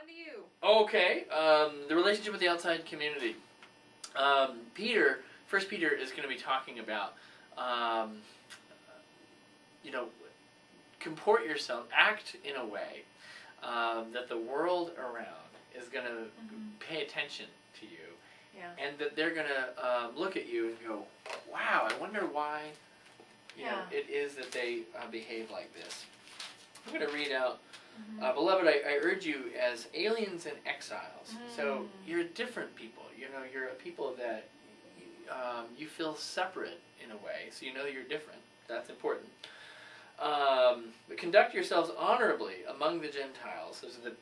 on to you. Okay, the relationship with the outside community. First Peter is going to be talking about, comport yourself, act in a way that the world around is going to pay attention to you. Yeah. And that they're going to look at you and go, wow, I wonder why it is that they behave like this. I'm going to read out, Beloved, I urge you as aliens and exiles. So you're different people. You're a people that you feel separate in a way. So you're different. That's important. But conduct yourselves honorably among the Gentiles, those are the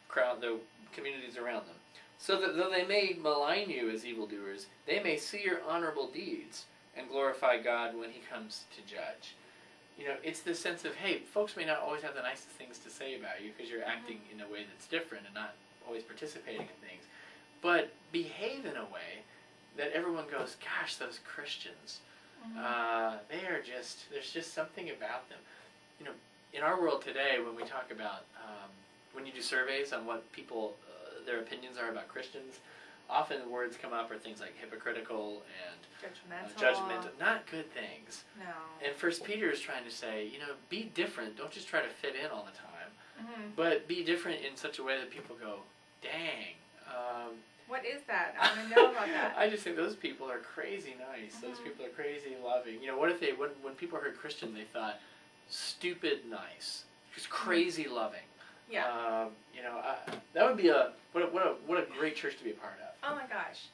crowd, the communities around them, so that though they may malign you as evildoers, they may see your honorable deeds and glorify God when he comes to judge. It's this sense of, hey, folks may not always have the nicest things to say about you because you're acting in a way that's different and not always participating in things, but behave in a way that everyone goes, gosh, those Christians, there's just something about them. In our world today, when we talk about, when you do surveys on what people, their opinions are about Christians, often the words come up are things like hypocritical and judgmental, not good things. No. And First Peter is trying to say, be different. Don't just try to fit in all the time, but be different in such a way that people go, dang. What is that? I want to know about that. I just think those people are crazy nice. Those people are crazy loving. What if when people heard Christian, they thought stupid nice, just crazy loving. Yeah. That would be what a great church to be a part of. Oh my gosh.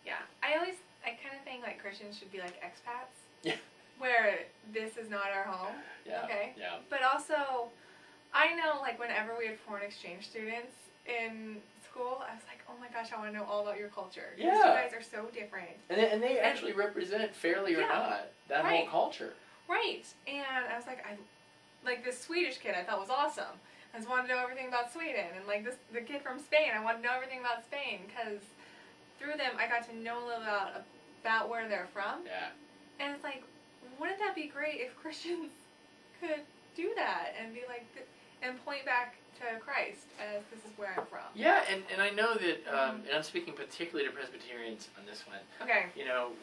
Yeah. I kind of think like Christians should be like expats. Yeah. Where this is not our home. Yeah. Okay. Yeah. But also, I know like whenever we had foreign exchange students in school, I was like, oh my gosh, I want to know all about your culture. Yeah. You guys are so different. And they actually represent, fairly or not, that whole culture. Right. And I was like this Swedish kid I thought was awesome. I just wanted to know everything about Sweden. And like the kid from Spain, I wanted to know everything about Spain because through them I got to know a little about where they're from. Yeah. And it's like, wouldn't that be great if Christians could do that and be like, and point back to Christ as this is where I'm from. Yeah, and I know that, and I'm speaking particularly to Presbyterians on this one. Okay.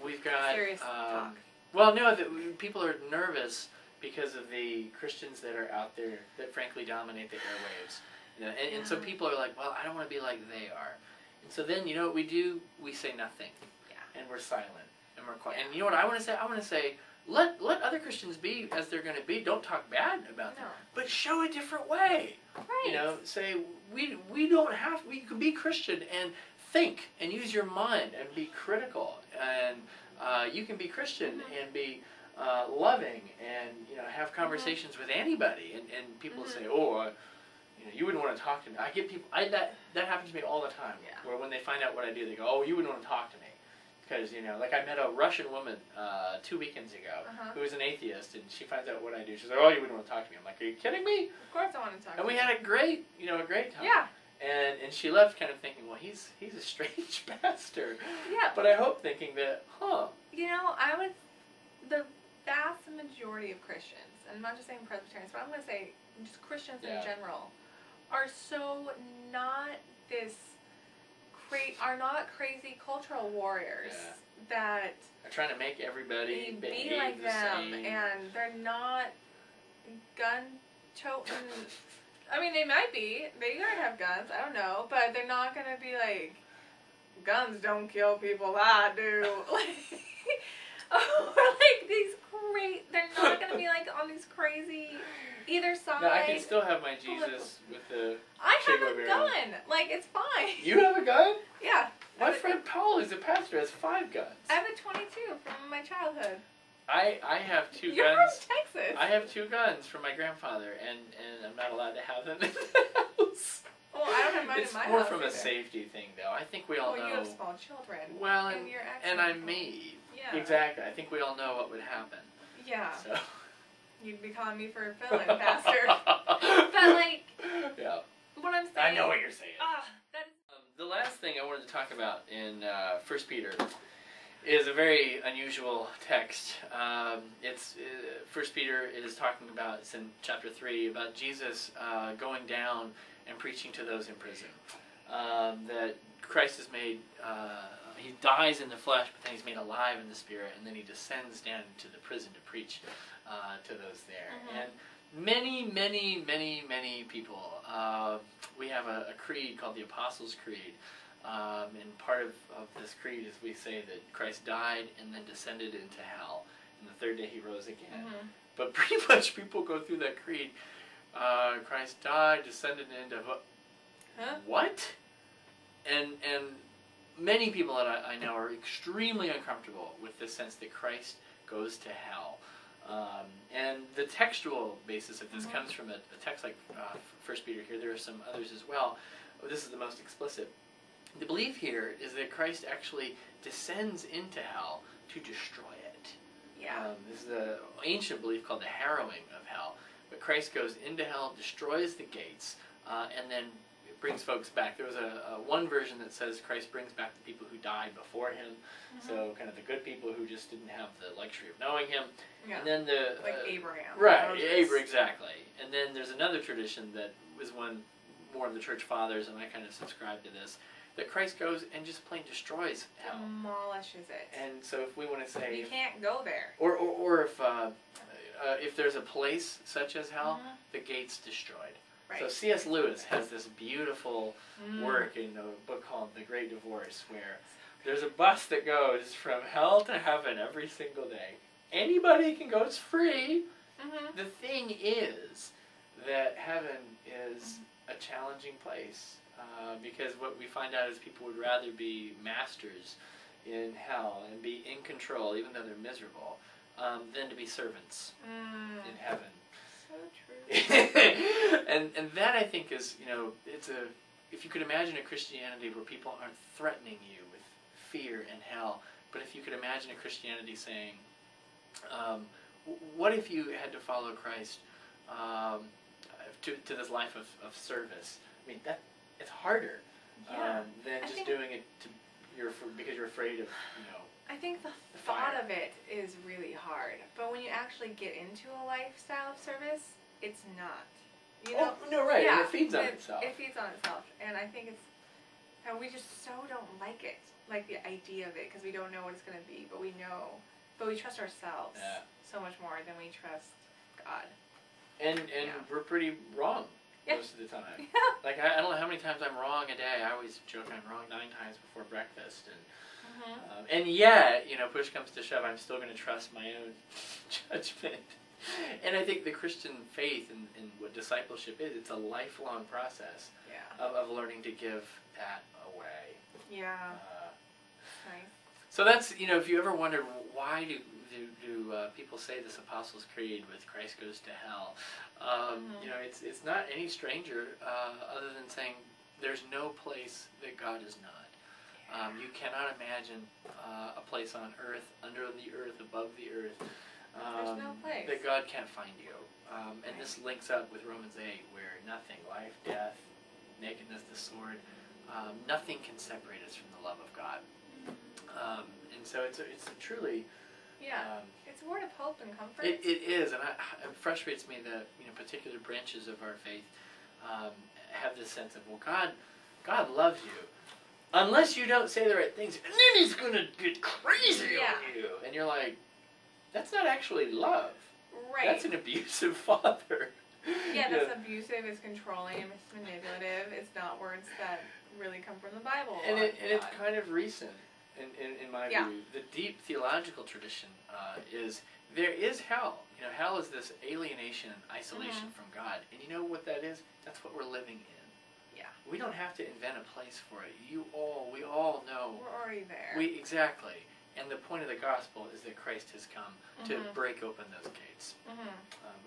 We've got serious talk. Well, no, people are nervous because of the Christians that are out there that frankly dominate the airwaves. And so people are like, well, I don't want to be like they are. And so then, what we do? We say nothing. Yeah. And we're silent. And we're quiet. And you know what I want to say? I want to say, let other Christians be as they're going to be. Don't talk bad about them. But show a different way. Right. Say, we don't have, we can be Christian and think and use your mind and be critical. And you can be Christian and be loving and have conversations with anybody. And people say, oh, you wouldn't want to talk to me. I get people, that happens to me all the time. Yeah. Where when they find out what I do, they go, oh, you wouldn't want to talk to me. Because, like I met a Russian woman 2 weekends ago who is an atheist, and she finds out what I do. She's like, oh, you wouldn't want to talk to me. I'm like, are you kidding me? Of course I want to talk to you. And we had a great time. Yeah. And she left kind of thinking, well, he's a strange pastor. Yeah. But I hope thinking that, the vast majority of Christians, and I'm not just saying Presbyterians, but I'm going to say just Christians in general, are so not are not crazy cultural warriors that are trying to make everybody be like them, same. And they're not gun-toting. I mean, they might be. They might have guns. I don't know, but they're not gonna be like, guns don't kill people. I do. Or like these they're not gonna be like on these crazy either side. No, I can still have my Jesus with the I Che have a Guevara. gun. Like, it's fine. You have a gun? Yeah. My friend Paul, who's a pastor, has 5 guns. I have a 22 from my childhood. I have 2 You're guns. from Texas. I have 2 guns from my grandfather, and I'm not allowed to have them in the house. Well, I don't have mine it's in my more house from either. a safety thing, though. I think we all know. Well, you have small children. Well, and I'm me. Yeah. Exactly. I think we all know what would happen. Yeah. So. You'd be calling me for a fill-in, pastor. But like. Yeah. What I'm saying. I know what you're saying. That is. The last thing I wanted to talk about in 1 Peter is a very unusual text. It's 1 Peter. It is talking about, it's in chapter 3, about Jesus going down and preaching to those in prison. That Christ is made, he dies in the flesh, but then he's made alive in the spirit, and then he descends down into the prison to preach to those there. And many people, we have a creed called the Apostles' Creed, and part of this creed is we say that Christ died and then descended into hell, and the third day he rose again. But pretty much people go through that creed, Christ died, descended into what? And many people that I know are extremely uncomfortable with the sense that Christ goes to hell. And the textual basis of this comes from a text like 1 Peter here. There are some others as well. This is the most explicit. The belief here is that Christ actually descends into hell to destroy it. Yeah. This is an ancient belief called the harrowing of hell. But Christ goes into hell, destroys the gates, and then brings folks back. There was a one version that says Christ brings back the people who died before him, so kind of the good people who just didn't have the luxury of knowing him. Yeah. And then the like Abraham. Right, Abraham, exactly. And then there's another tradition that was one more of the church fathers, and I kind of subscribe to this, that Christ goes and just plain destroys hell. Demolishes it. And so if we want to say, you can't go there. Or if there's a place such as hell, the gate's destroyed. Right. So C.S. Lewis has this beautiful work in a book called The Great Divorce, where there's a bus that goes from hell to heaven every single day. Anybody can go, it's free. The thing is that heaven is a challenging place, because what we find out is people would rather be masters in hell and be in control, even though they're miserable, than to be servants in heaven. So true. and that, I think, is, if you could imagine a Christianity where people aren't threatening you with fear and hell, but if you could imagine a Christianity saying, what if you had to follow Christ to this life of service? I mean, it's harder than just doing it because you're afraid of, I think the thought of it is really hard, but when you actually get into a lifestyle of service, it's not. Right. Yeah, and it feeds on itself. It feeds on itself, and I think we just so don't like it, like the idea of it, because we don't know what it's going to be, but we trust ourselves so much more than we trust God. And we're pretty wrong most of the time. Like, I don't know how many times I'm wrong a day. I always joke I'm wrong 9 times before breakfast, and yet, push comes to shove, I'm still going to trust my own judgment. And I think the Christian faith and what discipleship is, it's a lifelong process of learning to give that away. Yeah. Nice. So that's, if you ever wondered why do people say this Apostles' Creed with Christ goes to hell, it's not any stranger other than saying there's no place that God is not. You cannot imagine a place on earth, under the earth, above the earth, there's no place that God can't find you. And this links up with Romans 8, where nothing, life, death, nakedness, the sword, nothing can separate us from the love of God. And so it's a truly... it's a word of hope and comfort. It is, and it frustrates me that particular branches of our faith have this sense of, well, God loves you, unless you don't say the right things, and then He's going to get crazy on you. And you're like, that's not actually love. Right. That's an abusive father. Yeah, that's abusive, it's controlling, it's manipulative, it's not words that really come from the Bible. And it's kind of recent, in my view. The deep theological tradition is there is hell. Hell is this alienation and isolation from God. And you know what that is? That's what we're living in. Yeah. We don't have to invent a place for it. We all know. We're already there. Exactly. And the point of the gospel is that Christ has come to break open those gates.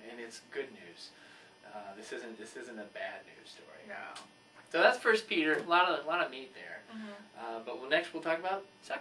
And it's good news. This isn't a bad news story. No. So that's 1 Peter. A lot of meat there. But next we'll talk about 2